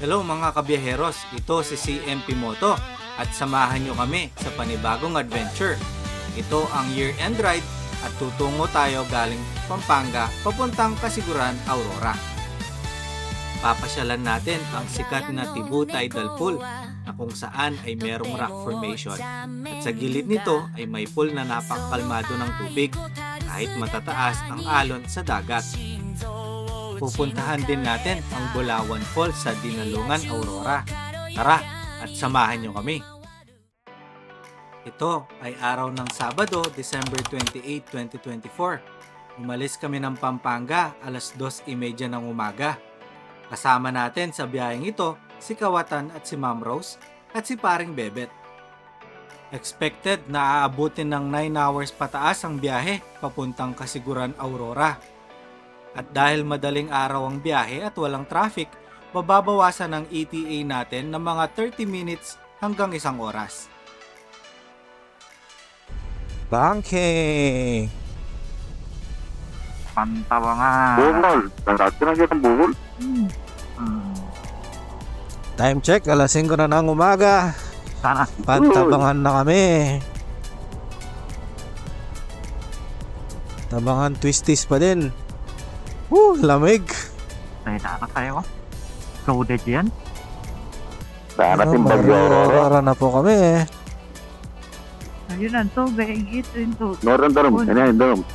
Hello mga kabiyaheros, ito si CMP Moto at samahan nyo kami sa panibagong adventure. Ito ang year-end ride at tutungo tayo galing Pampanga papuntang Kasiguran, Aurora. Papasyalan natin ang sikat na Tibu Tidal Pool na kung saan ay merong rock formation at sa gilid nito ay may pool na napakakalmado ng tubig kahit matataas ang alon sa dagat. Pupuntahan din natin ang Bulawan Falls sa Dinalungan, Aurora. Tara at samahan nyo kami. Ito ay araw ng Sabado, December 28, 2024. Umalis kami ng Pampanga alas 2:30 ng umaga. Kasama natin sa biyaheng ito si Kawatan at si Ma'am Rose at si Paring Bebet. Expected na aabutin ng 9 hours pataas ang biyahe papuntang Kasiguran, Aurora. At dahil madaling araw ang biyahe at walang traffic, mababawasan ang ETA natin ng mga 30 minutes hanggang 1 oras. Bangke! Pantabangan. Bungol. Dati na kita bungol. Time check, alas 5 na ng umaga. Sana. Pantabangan na kami. Tabangan twisties pa din. Lamig. Tayo na tayo. Loaded yan. Darating bagyo. Aurora na po kami. Ayun ang tubig. Ito yung tubig. Noron darum. Ano yan darum?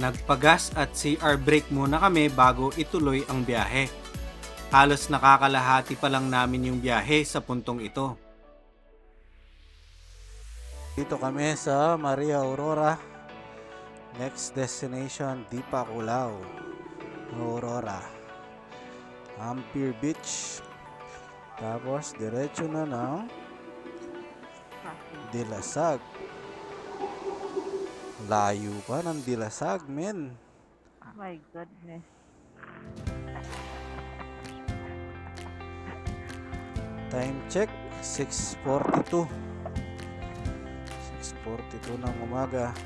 Nagpagas at CR break muna kami bago ituloy ang biyahe. Halos nakakalahati pa lang namin yung biyahe sa puntong ito. Dito kami sa Maria Aurora. Next destination, Dipa Culao, Aurora. Ampere Beach. Tapos diretso na ng Dilasag. Layo pa ng Dilasag, men. Oh my goodness. Time check, 6:42. 6:42 ng umaga.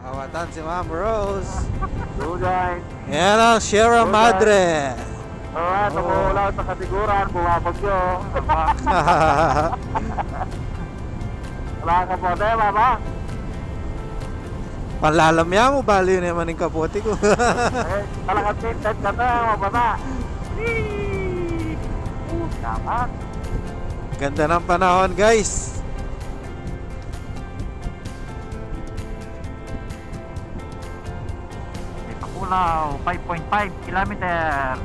Kawatan si Ma'am Rose. Dugay. Yan ang Sierra Madre. Alright, wala sa Kasiguran. Bumabagyo. Wala ka po tayo, mama. Panlalamya mo, bali naman yung kapote ko. Talagang tinted ka na, mababa. Tama. Ganda ng panahon, guys. Wow, 5.5 kilometer.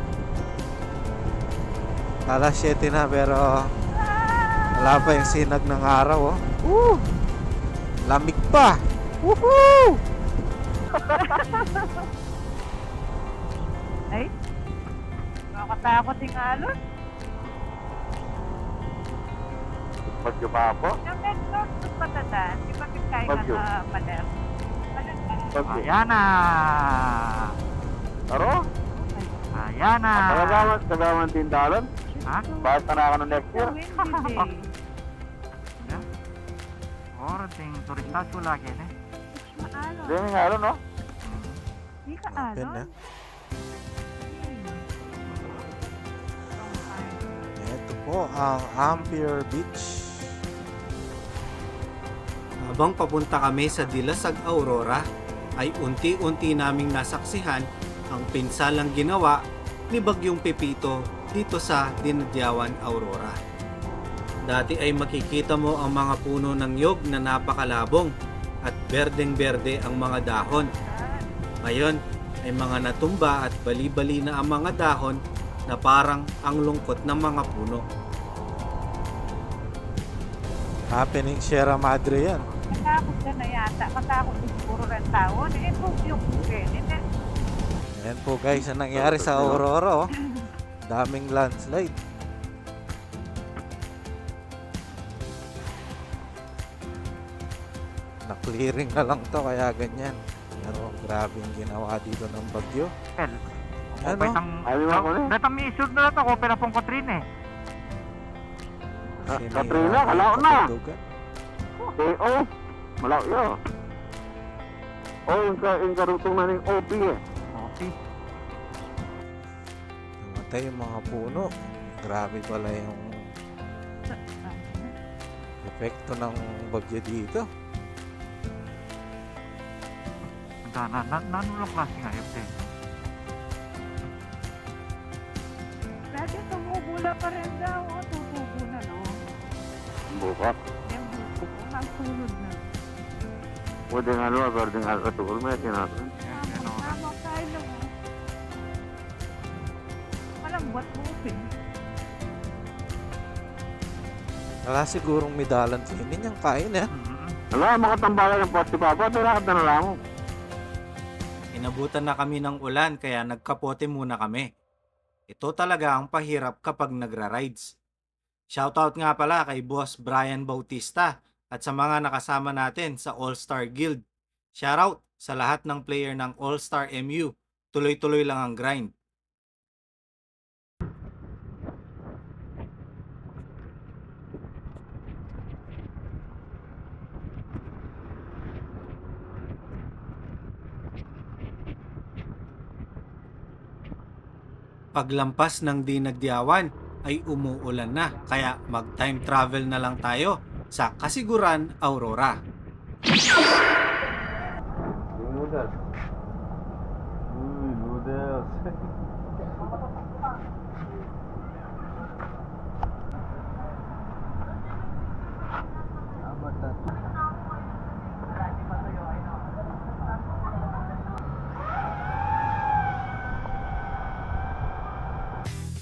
Alas 7 na pero wala pa yung sinag ng araw, oh. Lamig pa. Woohoo! Ay, nakakatakot yung alon. Bagyo pa po. Yung metro, ito patadaan. Di ba kaya Bagyo. na maler? Bagyo. Ayan na. Aro? Ayan na. Kagawan tindalan. Ha? Bakit na ako ng next year? Hindi. Orating turistasyo lagi na. Hindi nga ano, no? Hindi ka Open na. alon. Ito po ang Ampere Beach. Habang papunta kami sa Dilasag, Aurora, ay unti-unti naming nasaksihan ang pinsalang ginawa ni Bagyong Pepito dito sa Dinadyawan, Aurora. Dati ay makikita mo ang mga puno ng nyog na napakalabong at berdeng-berde ang mga dahon. Ngayon ay mga natumba at bali-bali na ang mga dahon na parang ang lungkot ng mga puno. Happening Sierra Madre yan. Matakot ka na yata. Matakot din siguro ng tao. Eh, yung ganit. Ayan po guys, ang nangyari sa Aurora, oh. Daming landslide. Na-clearing na lang to kaya ganyan. Pero grabing ginawa dito ng bagyo. Well, Ano? Ayaw ako na. Dito may isod na ito. Kopera pong Katrina eh. Katrina, kalao na. Kapatugan. Oh, malaw yun. Oh, yung karutong na ng OP eh. Cavite. Namatay yung mga puno. Grabe pala yung epekto ng bagyo dito. Nanulong klase ngayon eh. Dati tumubula pa rin daw. O, tutubo na, no? Bukas. Yung buko, magsulod na. Pwede nga lo, pwede nga katulog mo natin natin. Tama tayo lang, oh. Malambot mo, Pin. Wala sigurong medalan sa hindi niyang kain eh. Wala, makatambalan ng poste papa, pero lakad na lang mo. Inabutan na kami ng ulan kaya nagkapote muna kami. Ito talaga ang pahirap kapag nagra-rides. Shoutout nga pala kay Boss Brian Bautista at sa mga nakasama natin sa All-Star Guild. Shoutout sa lahat ng player ng All-Star MU. Tuloy-tuloy lang ang grind. Paglampas ng di nagdiyawan ay umuulan na kaya mag-time travel na lang tayo sa Kasiguran, Aurora. Noodles. Noodles.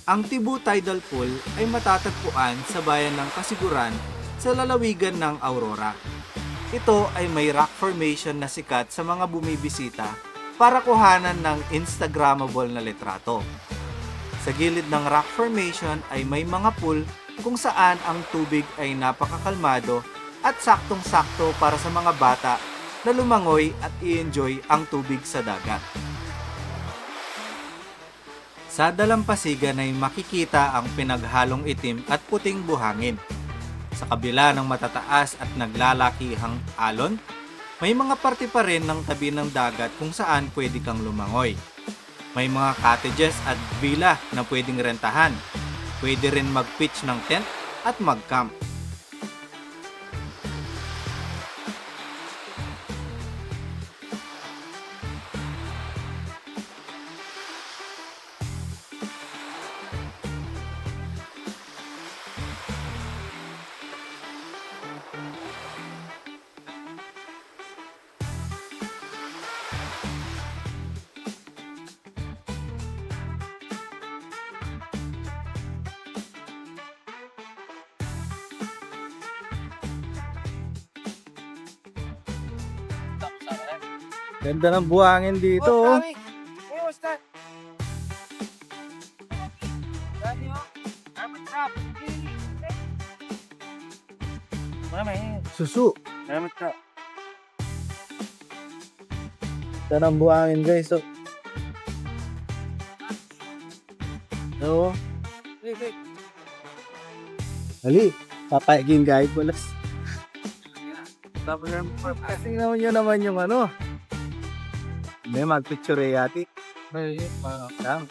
Ang Tibu Tidal Pool ay matatagpuan sa bayan ng Kasiguran sa lalawigan ng Aurora. Ito ay may rock formation na sikat sa mga bumibisita para kuhanan ng Instagrammable na litrato. Sa gilid ng rock formation ay may mga pool kung saan ang tubig ay napakakalmado at saktong-sakto para sa mga bata na lumangoy at i-enjoy ang tubig sa dagat. Sa dalampasigan ay makikita ang pinaghalong itim at puting buhangin. Sa kabila ng matataas at naglalakihang alon, may mga parte pa rin ng tabi ng dagat kung saan pwede kang lumangoy. May mga cottages at villa na pwedeng rentahan. Pwede rin mag-pitch ng tent at mag-camp. Ganda ng buhangin dito. Oh. Susu. Ganda ng buhangin guys. So. Oo. Ali, papayagin guys. Walas. Tapos tingnan nyo naman yung ano. May mag-picture yati. May lang.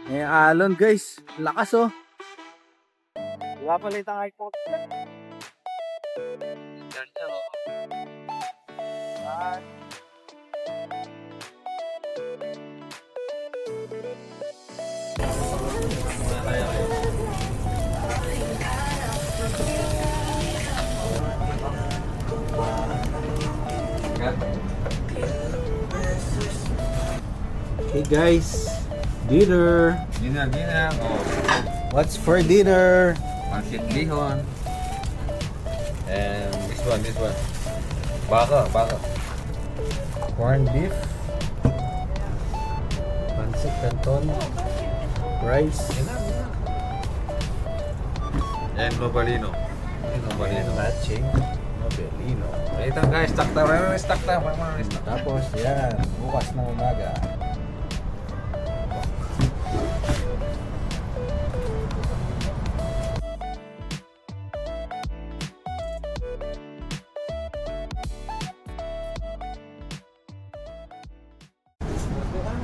May alon guys. Lakas oh. Wala pala itang iPhone. Hey guys, dinner. Dinner. Oh, What's for dinner? pancit bihon. And this one. Baka. Corned beef, pancit canton, rice, And nobalino. matching, nobelino. Ito guys, stock tayo. Tapos yan, bukas ng umaga.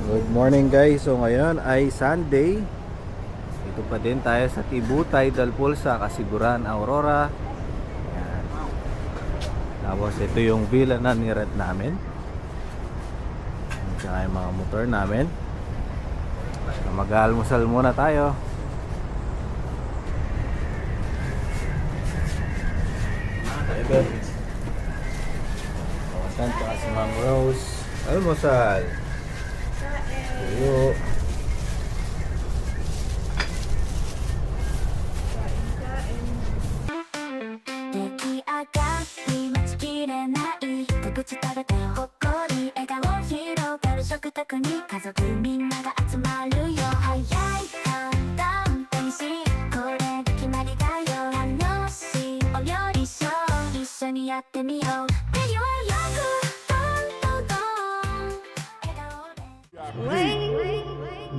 Good morning guys. So ngayon ay Sunday. Ito pa din tayo sa Tibu Tidal Pool sa Kasiguran, Aurora. Ayan. Tapos ito yung villa na nirent namin. Tsaka yung mga motor namin. Mag-almusal muna tayo. Kawasan tsaka si Ma'am Rose. Almusal. Tuyo.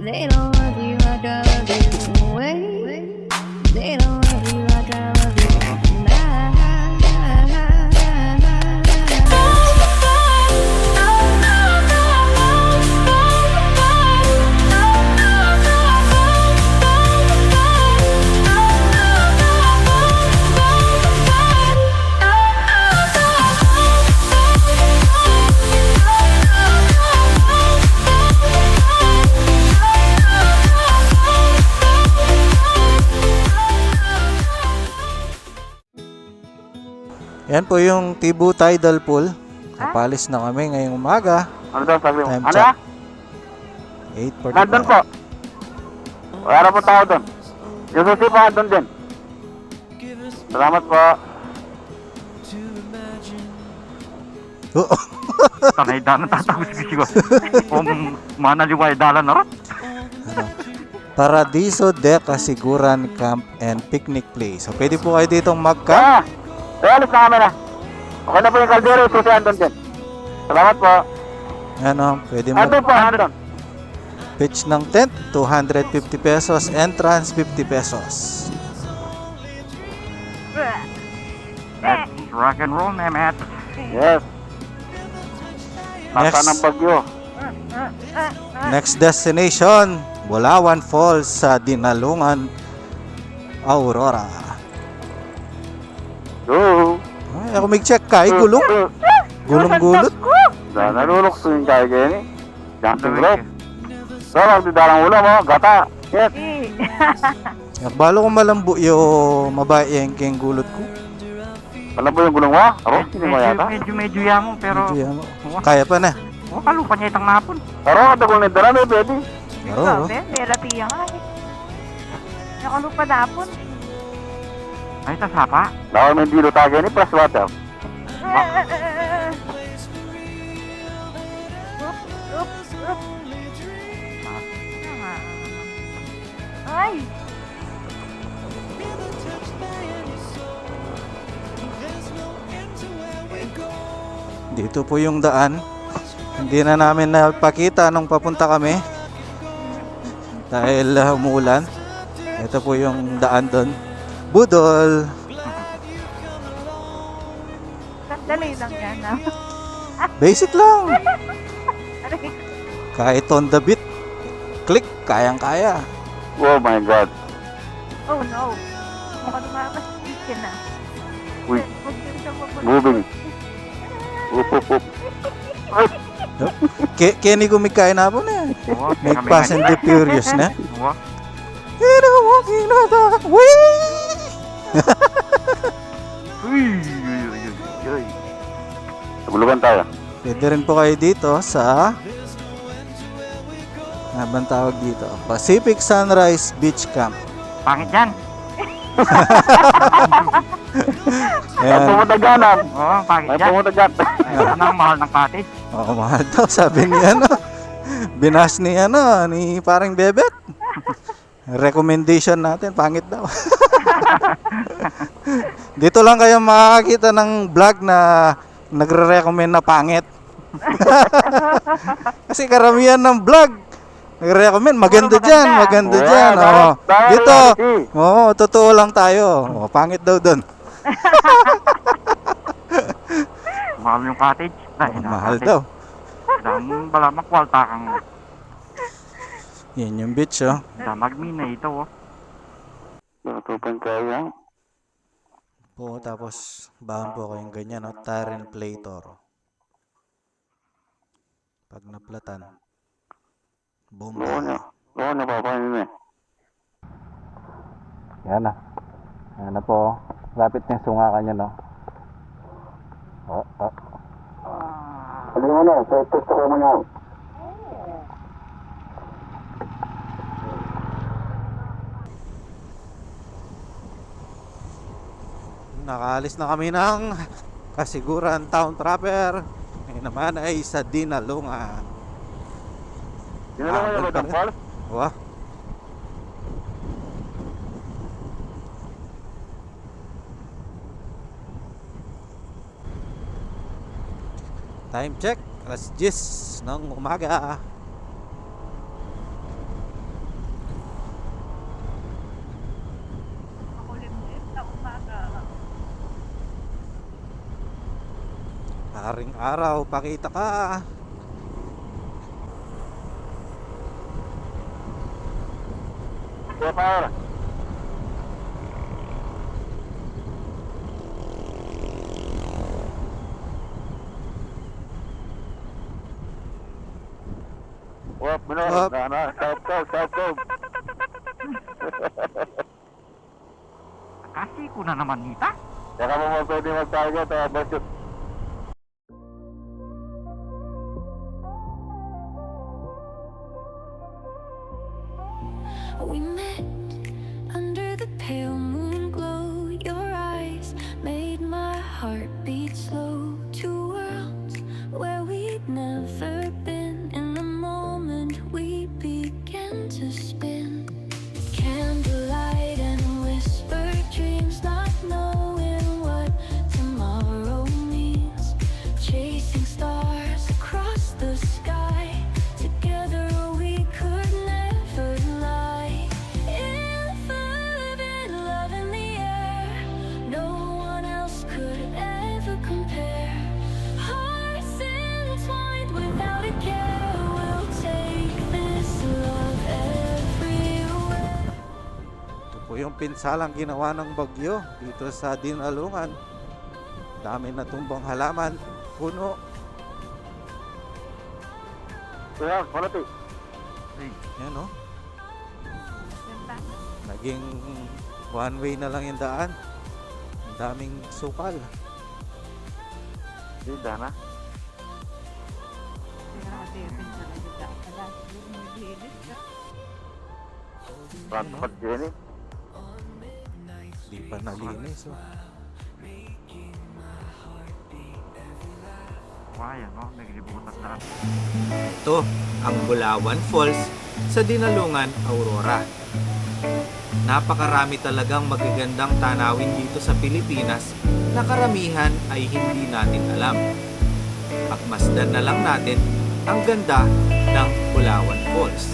They don't want you like I love you. Wait, they don't want you like I love you. Yan po yung Tibu Tidal Pool. Kapalis na kami ngayong umaga. Ano daw sabi mo? Time Ano check. ya? 8:45. Nandun po. Wala na po tao doon. Yung susi pa doon din. Salamat po. Oo. Tanay dalan tatapos ko. Kung manaliway dalan na rin. Paradiso de Kasiguran Camp and Picnic Place. So pwede po kayo ditong mag-camp. Alis na kami na. Okay na po yung kaldero. Susihan doon din. Salamat po. Ano, pwede Ano po? Ano doon? mag-pitch ng tent. 250 pesos. Entrance 50 pesos. Let's rock and roll, Mehmet. Yes. Nasa ng bagyo. Next destination, Bulawan Falls sa Dinalungan, Aurora. Go. Ay, ako mag-check ka. Ay, gulong. Gulong-gulot. Nalulukso yung kaya gani. Jumping rope. So, magdidalang ulo mo. Gata. Yes. Balo ko malambo yung mabayeng gulot ko. Alam mo yung gulong mo? Aro? Hindi mo yata? Medyo yango pero Medyo yan, kaya pa na. kalupa niya itang napon. Aro, katagol na dala. May pwede. Aro. May rapiya nga eh. Nakalupa dapon. Ay, tasapa. Lawan may dilo tayo ni plus water. Ay! Dito po yung daan. Hindi na namin napakita nung papunta kami. Dahil umuulan. Ito po yung daan doon. Budol. Dali lang yan ah. Basic lang. Aray. Kahit on the beat. Click. Kayang-kaya. Oh my God. Oh no. Mukhang lumakas chicken na. Uy. Huwag din siya mabulit. Moving. Up, up, up. Kenny kumikain na po na. Make Fast and the Furious na. Wah. Pero walking na ta. Wee! Tabulugan tayo. Pwede rin po kayo dito sa ano bang tawag dito? Pacific Sunrise Beach Camp. Pangit yan. May Ayan. pumunta dyan ah. Oo, pangit May yan. pumunta dyan. Ano ang mahal ng cottage? Oo, mahal daw. Sabi ni ano. Binas ni ano, ni parang Bebet. Recommendation natin, pangit daw. Dito lang kayo makakita ng vlog na nagre-recommend na pangit. Kasi karamihan ng vlog nagre-recommend maganda diyan, maganda diyan. Oh. Dito. Oo, totoo lang tayo. Oh, pangit daw doon. Mahal yung cottage. Ay, Mahal daw. Dahil bala makwalta kang Yan yung beach, oh. Damag mina ito, oh. Tutupan kayo yan. Po, tapos bahan po kayong ganyan, no? Tire inflator. Pag naplatan, boom. Oo, napapanin eh. Yan na. Yan na po. Lapit na yung sungakan niya, no? Ano mo na, sa test ko mo yan. Nakaalis na kami ng Kasiguran Town Trapper. Ngayon naman ay sa Dinalungan. Dinala mo ba itong falls? Wah. Time check, alas 10 ng umaga. Makulimlim na umaga. Haring araw, pakita ka. Kaya power. Wap, benar. Wap. Stop. Kasih ko na naman nita. Saka mo pwede mag-target, basket. We met under the pale moon glow. Your eyes made my heart beat slow. Two worlds where we'd never been. In the moment we began to spin. Candlelight and whispered dreams, not knowing what tomorrow means. Chasing stars across the sky. Together we could never lie. Infinite love in the air. No one else could ever compare. Hearts entwined without a care. We'll take this love everywhere. Ito po yung pinsalang ginawa ng bagyo dito sa Dinalungan. Dami na tumbang halaman, puno. Kaya, palati. Yan, oh. Ganda. Naging one way na lang yung daan. Ang daming sukal. Hindi na. Grabe, yung talaga pala. Lumilis ka. Transport din eh. Di pa nalinis, oh. Why, no? Naglibutan na. Ito ang Bulawan Falls sa Dinalungan, Aurora. Napakarami talagang magagandang tanawin dito sa Pilipinas na karamihan ay hindi natin alam. Pagmasdan na lang natin ang ganda ng Bulawan Falls.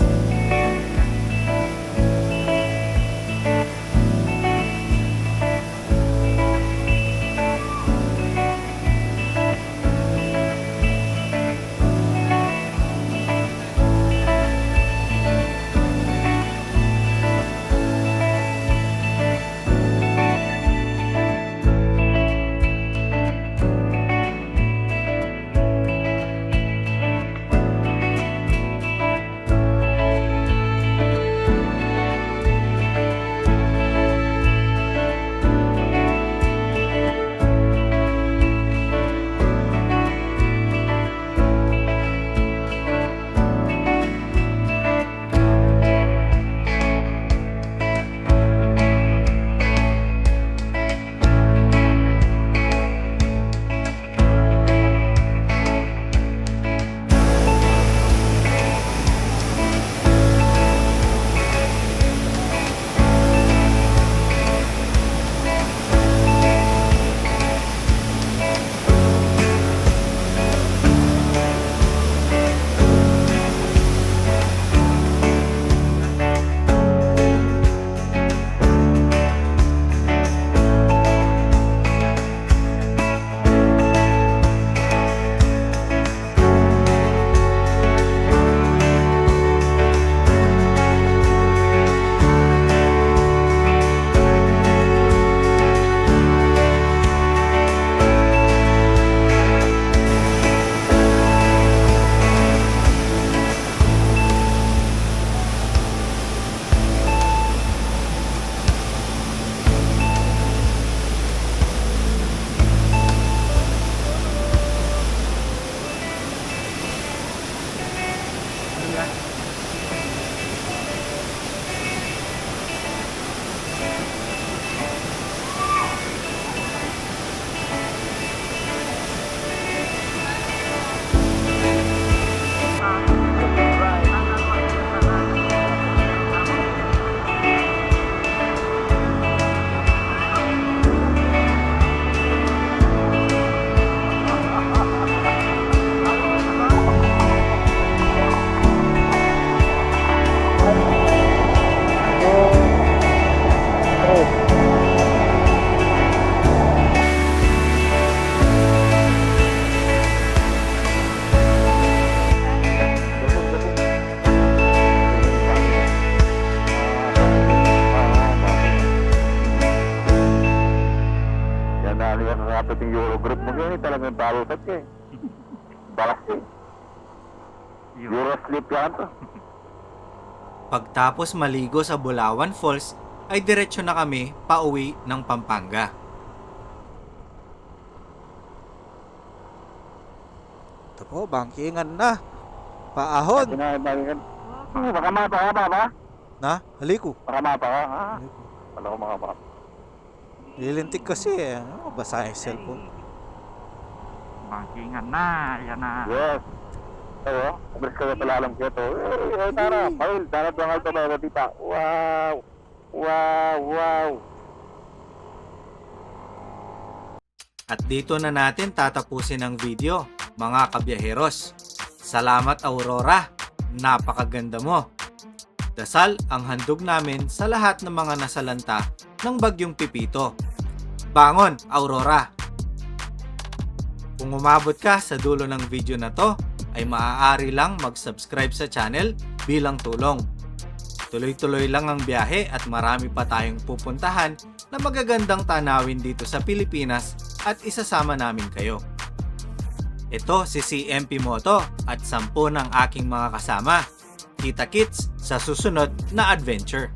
yung balikat ka eh. Balas eh. Eurosleep yan to. Pagtapos maligo sa Bulawan Falls, ay diretsyo na kami pauwi ng Pampanga. Ito po, bangkingan na. Paahon. Balikat. Baka mapa ka ba? Na, haliko. Baka mapa ka? Wala ko makapa. Lilintik kasi eh. Ano, basa yung cellphone. Bangkingan na. Yan na. Yes. Ayo, ubres ka pala alam ko ito. Eh, tara, Paul, tara doon ako sa tita. Wow! Wow! Wow! At dito na natin tatapusin ang video, mga kabiyaheros. Salamat Aurora, napakaganda mo. Dasal ang handog namin sa lahat ng mga nasalanta ng bagyong Pipito. Bangon, Aurora! Kung umabot ka sa dulo ng video na to, ay maaari lang mag-subscribe sa channel bilang tulong. Tuloy-tuloy lang ang biyahe at marami pa tayong pupuntahan na magagandang tanawin dito sa Pilipinas at isasama namin kayo. Ito si CMP Moto at 10 ng aking mga kasama. Kita-kits sa susunod na adventure.